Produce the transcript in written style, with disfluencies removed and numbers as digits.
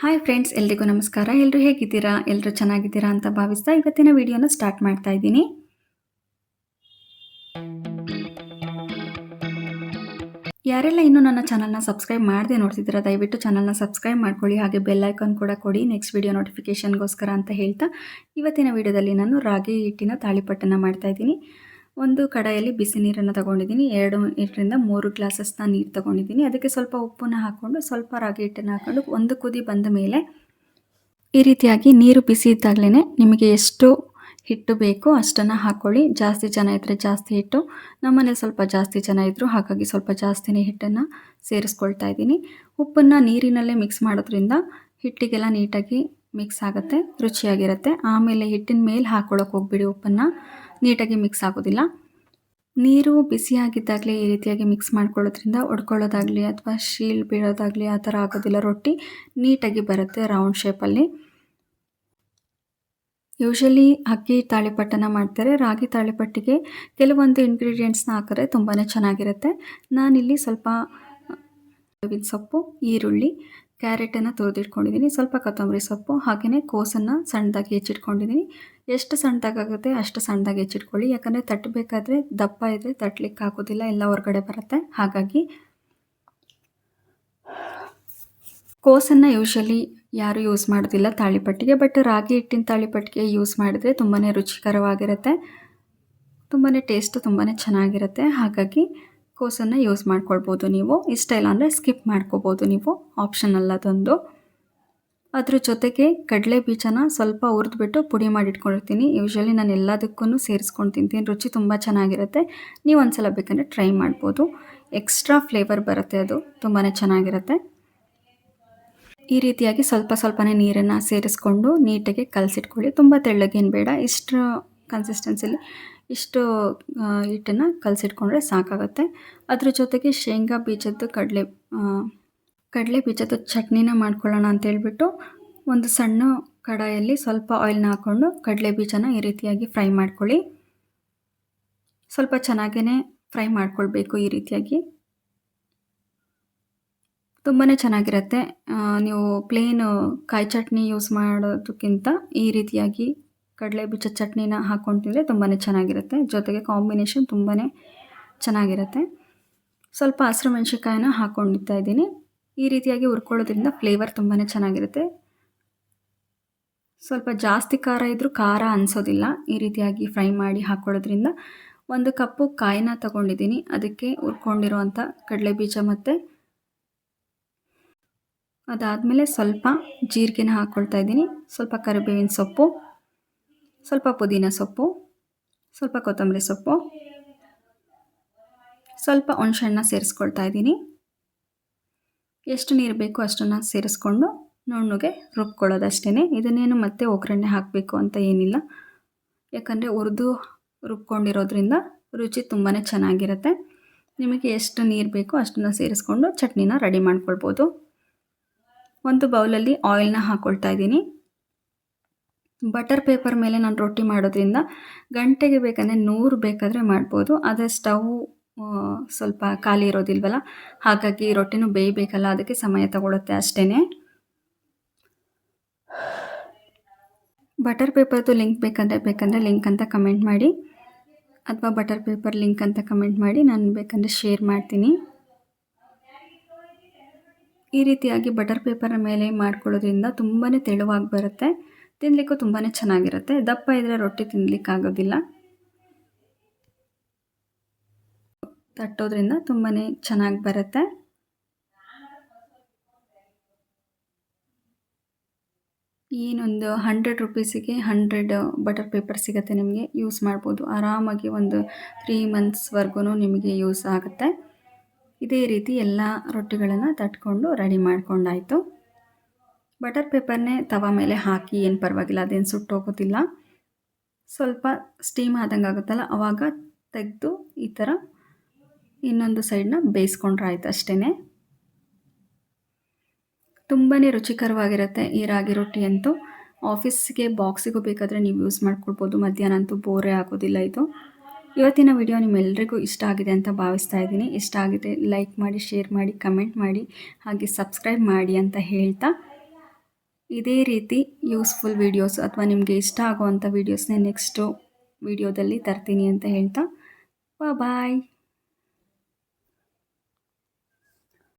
Hi friends, ಎಲ್ರಿಗೂ ನಮಸ್ಕಾರ. ಎಲ್ಲರೂ ಹೇಗಿದ್ದೀರಾ? ಎಲ್ಲರೂ ಚೆನ್ನಾಗಿದ್ದೀರಾ ಅಂತ ಭಾವಿಸ್ತಾ ಇವತ್ತಿನ ವಿಡಿಯೋನ ಸ್ಟಾರ್ಟ್ ಮಾಡ್ತಾ ಇದ್ದೀನಿ. ಯಾರೆಲ್ಲ ಇನ್ನೂ ನನ್ನ ಚಾನಲ್ನ ಸಬ್ಸ್ಕ್ರೈಬ್ ಮಾಡದೆ ನೋಡ್ತಿದ್ದೀರಾ, ದಯವಿಟ್ಟು ಚಾನಲ್ನ ಸಬ್ಸ್ಕ್ರೈಬ್ ಮಾಡ್ಕೊಳ್ಳಿ. ಹಾಗೆ ಬೆಲ್ ಐಕಾನ್ ಕೂಡ ಕೊಡಿ, ನೆಕ್ಸ್ಟ್ ವಿಡಿಯೋ ನೋಟಿಫಿಕೇಷನ್ಗೋಸ್ಕರ ಅಂತ ಹೇಳ್ತಾ ಇವತ್ತಿನ ವಿಡಿಯೋದಲ್ಲಿ ನಾನು ರಾಗಿ ಹಿಟ್ಟಿನ ತಾಳಿಪಟ್ಟನ್ನು ಮಾಡ್ತಾ ಇದ್ದೀನಿ. ಒಂದು ಕಡಾಯಲ್ಲಿ ಬಿಸಿ ನೀರನ್ನು ತಗೊಂಡಿದ್ದೀನಿ. 2-3 ಗ್ಲಾಸಸ್ನ ನೀರು ತಗೊಂಡಿದ್ದೀನಿ. ಅದಕ್ಕೆ ಸ್ವಲ್ಪ ಉಪ್ಪನ್ನು ಹಾಕ್ಕೊಂಡು ಸ್ವಲ್ಪ ರಾಗಿ ಹಿಟ್ಟನ್ನು ಹಾಕ್ಕೊಂಡು ಒಂದು ಕುದಿ ಬಂದ ಮೇಲೆ ಈ ರೀತಿಯಾಗಿ ನೀರು ಬಿಸಿ ಇದ್ದಾಗಲೇ ನಿಮಗೆ ಎಷ್ಟು ಹಿಟ್ಟು ಬೇಕೋ ಅಷ್ಟನ್ನು ಹಾಕ್ಕೊಳ್ಳಿ. ಜಾಸ್ತಿ ಜನ ಇದ್ದರೆ ಜಾಸ್ತಿ ಹಿಟ್ಟು, ನಮ್ಮನೇಲಿ ಸ್ವಲ್ಪ ಜಾಸ್ತಿ ಜನ ಇದ್ದರು, ಹಾಗಾಗಿ ಸ್ವಲ್ಪ ಜಾಸ್ತಿನೇ ಹಿಟ್ಟನ್ನು ಸೇರಿಸ್ಕೊಳ್ತಾ ಇದ್ದೀನಿ. ಉಪ್ಪನ್ನು ನೀರಿನಲ್ಲೇ ಮಿಕ್ಸ್ ಮಾಡೋದ್ರಿಂದ ಹಿಟ್ಟಿಗೆಲ್ಲ ನೀಟಾಗಿ ಮಿಕ್ಸ್ ಆಗುತ್ತೆ, ರುಚಿಯಾಗಿರುತ್ತೆ. ಆಮೇಲೆ ಹಿಟ್ಟಿನ ಮೇಲೆ ಹಾಕ್ಕೊಳ್ಳೋಕೆ ಹೋಗ್ಬಿಡಿ, ಉಪ್ಪನ್ನು ನೀಟಾಗಿ ಮಿಕ್ಸ್ ಆಗೋದಿಲ್ಲ. ನೀರು ಬಿಸಿಯಾಗಿದ್ದಾಗಲೇ ಈ ರೀತಿಯಾಗಿ ಮಿಕ್ಸ್ ಮಾಡ್ಕೊಳ್ಳೋದ್ರಿಂದ ಒಡ್ಕೊಳ್ಳೋದಾಗಲಿ ಅಥವಾ ಶೀಲ್ ಬೀಳೋದಾಗಲಿ ಆ ಥರ ಆಗೋದಿಲ್ಲ. ರೊಟ್ಟಿ ನೀಟಾಗಿ ಬರುತ್ತೆ ರೌಂಡ್ ಶೇಪಲ್ಲಿ. ಯೂಶಲಿ ಅಕ್ಕಿ ತಾಳಿಪಟ್ಟನ್ನು ಮಾಡ್ತಾರೆ. ರಾಗಿ ತಾಳಿಪಟ್ಟಿಗೆ ಕೆಲವೊಂದು ಇಂಗ್ರೀಡಿಯೆಂಟ್ಸ್ನ ಹಾಕಿದ್ರೆ ತುಂಬಾ ಚೆನ್ನಾಗಿರುತ್ತೆ. ನಾನಿಲ್ಲಿ ಸ್ವಲ್ಪ ಬೇವಿನ ಸೊಪ್ಪು, ಈರುಳ್ಳಿ, ಕ್ಯಾರೆಟನ್ನು ತುರಿದಿಟ್ಕೊಂಡಿದ್ದೀನಿ, ಸ್ವಲ್ಪ ಕೊತ್ತಂಬರಿ ಸೊಪ್ಪು, ಹಾಗೆಯೇ ಕೋಸನ್ನು ಸಣ್ಣದಾಗಿ ಹೆಚ್ಚಿಟ್ಕೊಂಡಿದ್ದೀನಿ. ಎಷ್ಟು ಸಣ್ಣದಾಗುತ್ತೆ ಅಷ್ಟು ಸಣ್ಣದಾಗಿ ಹೆಚ್ಚಿಟ್ಕೊಳ್ಳಿ, ಯಾಕಂದರೆ ತಟ್ಟಬೇಕಾದ್ರೆ ದಪ್ಪ ಇದ್ದರೆ ತಟ್ಟಲಿಕ್ಕೆ ಆಗೋದಿಲ್ಲ, ಎಲ್ಲ ಹೊರಗಡೆ ಬರುತ್ತೆ. ಹಾಗಾಗಿ ಕೋಸನ್ನು ಯೂಶಲಿ ಯಾರು ಯೂಸ್ ಮಾಡೋದಿಲ್ಲ ತಾಳಿಪಟ್ಟಿಗೆ, ಬಟ್ ರಾಗಿ ಹಿಟ್ಟಿನ ತಾಳಿಪಟ್ಟಿಗೆ ಯೂಸ್ ಮಾಡಿದರೆ ತುಂಬಾ ರುಚಿಕರವಾಗಿರುತ್ತೆ, ತುಂಬಾ ಟೇಸ್ಟು ತುಂಬಾ ಚೆನ್ನಾಗಿರುತ್ತೆ. ಹಾಗಾಗಿ ಕೋಸನ್ನು ಯೂಸ್ ಮಾಡ್ಕೊಳ್ಬೋದು ನೀವು. ಇಷ್ಟ ಇಲ್ಲ ಅಂದರೆ ಸ್ಕಿಪ್ ಮಾಡ್ಕೋಬೋದು ನೀವು, ಆಪ್ಷನಲ್ ಅದೊಂದು. ಅದ್ರ ಜೊತೆಗೆ ಕಡಲೆ ಬೀಜನ ಸ್ವಲ್ಪ ಹುರಿದ್ಬಿಟ್ಟು ಪುಡಿ ಮಾಡಿಟ್ಕೊಂಡಿರ್ತೀನಿ. ಯೂಶಲಿ ನಾನು ಎಲ್ಲದಕ್ಕೂ ಸೇರಿಸ್ಕೊಂಡು ತಿಂತೀನಿ, ರುಚಿ ತುಂಬ ಚೆನ್ನಾಗಿರುತ್ತೆ. ನೀವು ಒಂದ್ಸಲ ಬೇಕಂದರೆ ಟ್ರೈ ಮಾಡ್ಬೋದು, ಎಕ್ಸ್ಟ್ರಾ ಫ್ಲೇವರ್ ಬರುತ್ತೆ, ಅದು ತುಂಬಾ ಚೆನ್ನಾಗಿರುತ್ತೆ. ಈ ರೀತಿಯಾಗಿ ಸ್ವಲ್ಪ ಸ್ವಲ್ಪನೇ ನೀರನ್ನು ಸೇರಿಸ್ಕೊಂಡು ನೀಟಾಗಿ ಕಲಸಿಟ್ಕೊಳ್ಳಿ. ತುಂಬ ತೆಳ್ಳಗೇನು ಬೇಡ, ಇಷ್ಟು ಕನ್ಸಿಸ್ಟೆನ್ಸಿಲಿ ಇಷ್ಟು ಹಿಟ್ಟನ್ನು ಕಲಸಿಟ್ಕೊಂಡ್ರೆ ಸಾಕಾಗುತ್ತೆ. ಅದ್ರ ಜೊತೆಗೆ ಶೇಂಗಾ ಬೀಜದ್ದು ಕಡಲೆ ಬೀಜದ ಚಟ್ನಿನ ಮಾಡ್ಕೊಳ್ಳೋಣ ಅಂತೇಳ್ಬಿಟ್ಟು ಒಂದು ಸಣ್ಣ ಕಡಾಯಲ್ಲಿ ಸ್ವಲ್ಪ ಆಯಿಲ್ನ ಹಾಕ್ಕೊಂಡು ಕಡಲೆ ಬೀಜನ ಈ ರೀತಿಯಾಗಿ ಫ್ರೈ ಮಾಡ್ಕೊಳ್ಳಿ. ಸ್ವಲ್ಪ ಚೆನ್ನಾಗೇ ಫ್ರೈ ಮಾಡ್ಕೊಳ್ಬೇಕು. ಈ ರೀತಿಯಾಗಿ ತುಂಬಾ ಚೆನ್ನಾಗಿರುತ್ತೆ. ನೀವು ಪ್ಲೇನ್ ಕಾಯಿ ಚಟ್ನಿ ಯೂಸ್ ಮಾಡೋದಕ್ಕಿಂತ ಈ ರೀತಿಯಾಗಿ ಕಡಲೆ ಬೀಜ ಚಟ್ನಿನ ಹಾಕ್ಕೊಂಡು ತಿಂದರೆ ತುಂಬಾ ಚೆನ್ನಾಗಿರುತ್ತೆ. ಜೊತೆಗೆ ಕಾಂಬಿನೇಷನ್ ತುಂಬಾ ಚೆನ್ನಾಗಿರುತ್ತೆ. ಸ್ವಲ್ಪ ಹಸಿರು ಮೆಣಸಿನ್ಕಾಯಿನ ಹಾಕ್ಕೊಂಡಿರ್ತಾ ಇದ್ದೀನಿ. ಈ ರೀತಿಯಾಗಿ ಹುರ್ಕೊಳ್ಳೋದ್ರಿಂದ ಫ್ಲೇವರ್ ತುಂಬಾ ಚೆನ್ನಾಗಿರುತ್ತೆ. ಸ್ವಲ್ಪ ಜಾಸ್ತಿ ಖಾರ ಇದ್ದರೂ ಖಾರ ಅನಿಸೋದಿಲ್ಲ. ಈ ರೀತಿಯಾಗಿ ಫ್ರೈ ಮಾಡಿ ಹಾಕ್ಕೊಳ್ಳೋದ್ರಿಂದ. 1 ಕಪ್ಪು ಕಾಯಿನ ತಗೊಂಡಿದ್ದೀನಿ, ಅದಕ್ಕೆ ಹುರ್ಕೊಂಡಿರೋವಂಥ ಕಡಲೆ ಬೀಜ ಮತ್ತು ಅದಾದಮೇಲೆ ಸ್ವಲ್ಪ ಜೀರಿಗೆನ ಹಾಕ್ಕೊಳ್ತಾ ಇದ್ದೀನಿ, ಸ್ವಲ್ಪ ಕರಿಬೇವಿನ ಸೊಪ್ಪು, ಸ್ವಲ್ಪ ಪುದೀನ ಸೊಪ್ಪು, ಸ್ವಲ್ಪ ಕೊತ್ತಂಬರಿ ಸೊಪ್ಪು, ಸ್ವಲ್ಪ ಹುಣಸೆಹಣ್ಣು ಸೇರಿಸ್ಕೊಳ್ತಾ ಇದ್ದೀನಿ. ಎಷ್ಟು ನೀರು ಬೇಕೋ ಅಷ್ಟನ್ನು ಸೇರಿಸ್ಕೊಂಡು ನುಣ್ಣಗೆ ರುಬ್ಕೊಳ್ಳೋದಷ್ಟೇ. ಇದನ್ನೇನು ಮತ್ತೆ ಒಗ್ಗರಣೆ ಹಾಕಬೇಕು ಅಂತ ಏನಿಲ್ಲ, ಯಾಕಂದರೆ ಹುರಿದು ರುಬ್ಕೊಂಡಿರೋದ್ರಿಂದ ರುಚಿ ತುಂಬಾ ಚೆನ್ನಾಗಿರುತ್ತೆ. ನಿಮಗೆ ಎಷ್ಟು ನೀರು ಬೇಕೋ ಅಷ್ಟನ್ನು ಸೇರಿಸ್ಕೊಂಡು ಚಟ್ನಿನ ರೆಡಿ ಮಾಡ್ಕೊಳ್ಬೋದು. ಒಂದು ಬೌಲಲ್ಲಿ ಆಯಿಲ್ನ ಹಾಕ್ಕೊಳ್ತಾ ಇದ್ದೀನಿ. ಬಟರ್ ಪೇಪರ್ ಮೇಲೆ ನಾನು ರೊಟ್ಟಿ ಮಾಡೋದ್ರಿಂದ ಗಂಟೆಗೆ ಬೇಕಂದರೆ 100 ಬೇಕಾದರೆ ಮಾಡ್ಬೋದು. ಆದರೆ ಸ್ಟವ್ ಸ್ವಲ್ಪ ಖಾಲಿ ಇರೋದಿಲ್ವಲ್ಲ, ಹಾಗಾಗಿ ರೊಟ್ಟಿನೂ ಬೇಯಬೇಕಲ್ಲ, ಅದಕ್ಕೆ ಸಮಯ ತಗೊಳುತ್ತೆ ಅಷ್ಟೇ. ಬಟರ್ ಪೇಪರ್ದು ಲಿಂಕ್ ಬೇಕಂದರೆ ಲಿಂಕ್ ಅಂತ ಕಮೆಂಟ್ ಮಾಡಿ, ಅಥವಾ ಬಟರ್ ಪೇಪರ್ ಲಿಂಕ್ ಅಂತ ಕಮೆಂಟ್ ಮಾಡಿ, ನಾನು ಬೇಕಂದರೆ ಶೇರ್ ಮಾಡ್ತೀನಿ. ಈ ರೀತಿಯಾಗಿ ಬಟರ್ ಪೇಪರ್ ಮೇಲೆ ಮಾಡ್ಕೊಳ್ಳೋದ್ರಿಂದ ತುಂಬಾ ತೆಳುವಾಗಿ ಬರುತ್ತೆ, ತಿನ್ನಲಿಕ್ಕೂ ತುಂಬಾ ಚೆನ್ನಾಗಿರುತ್ತೆ. ದಪ್ಪ ಇದ್ದರೆ ರೊಟ್ಟಿ ತಿನ್ನಲಿಕ್ಕಾಗೋದಿಲ್ಲ, ತಟ್ಟೋದ್ರಿಂದ ತುಂಬಾ ಚೆನ್ನಾಗಿ ಬರುತ್ತೆ. ಏನೊಂದು 100 ರೂಪೀಸಿಗೆ 100 ಬಟರ್ ಪೇಪರ್ ಸಿಗುತ್ತೆ, ನಿಮಗೆ ಯೂಸ್ ಮಾಡ್ಬೋದು ಆರಾಮಾಗಿ. ಒಂದು 3 ಮಂತ್ಸ್ವರೆಗೂ ನಿಮಗೆ ಯೂಸ್ ಆಗುತ್ತೆ. ಇದೇ ರೀತಿ ಎಲ್ಲ ರೊಟ್ಟಿಗಳನ್ನು ತಟ್ಕೊಂಡು ರೆಡಿ ಮಾಡ್ಕೊಂಡಾಯಿತು. ಬಟರ್ ಪೇಪರ್ನೇ ತವ ಮೇಲೆ ಹಾಕಿ ಏನು ಪರವಾಗಿಲ್ಲ, ಅದೇನು ಸುಟ್ಟೋಗೋದಿಲ್ಲ. ಸ್ವಲ್ಪ ಸ್ಟೀಮ್ ಆದಂಗೆ ಆಗುತ್ತಲ್ಲ, ಆವಾಗ ತೆಗೆದು ಈ ಥರ ಇನ್ನೊಂದು ಸೈಡನ್ನ ಬೇಯಿಸ್ಕೊಂಡ್ರೆ ಆಯ್ತು ಅಷ್ಟೇ. ತುಂಬಾ ರುಚಿಕರವಾಗಿರುತ್ತೆ ಈ ರಾಗಿ ರೊಟ್ಟಿ ಅಂತೂ. ಆಫೀಸ್ಗೆ ಬಾಕ್ಸಿಗೂ ಬೇಕಾದರೆ ನೀವು ಯೂಸ್ ಮಾಡ್ಕೊಳ್ಬೋದು. ಮಧ್ಯಾಹ್ನ ಅಂತೂ ಬೋರೇ ಆಗೋದಿಲ್ಲ ಇದು. ಇವತ್ತಿನ ವಿಡಿಯೋ ನಿಮ್ಮೆಲ್ಲರಿಗೂ ಇಷ್ಟ ಆಗಿದೆ ಅಂತ ಭಾವಿಸ್ತಾ ಇದ್ದೀನಿ. ಇಷ್ಟ ಆಗಿದೆ ಲೈಕ್ ಮಾಡಿ, ಶೇರ್ ಮಾಡಿ, ಕಮೆಂಟ್ ಮಾಡಿ, ಹಾಗೆ ಸಬ್ಸ್ಕ್ರೈಬ್ ಮಾಡಿ ಅಂತ ಹೇಳ್ತಾ ಇದೇ ರೀತಿ ಯೂಸ್ಫುಲ್ ವೀಡಿಯೋಸ್ ಅಥವಾ ನಿಮಗೆ ಇಷ್ಟ ಆಗುವಂಥ ವೀಡಿಯೋಸ್ನೇ ನೆಕ್ಸ್ಟು ವೀಡಿಯೋದಲ್ಲಿ ತರ್ತೀನಿ ಅಂತ ಹೇಳ್ತಾ ಬಾಯ್.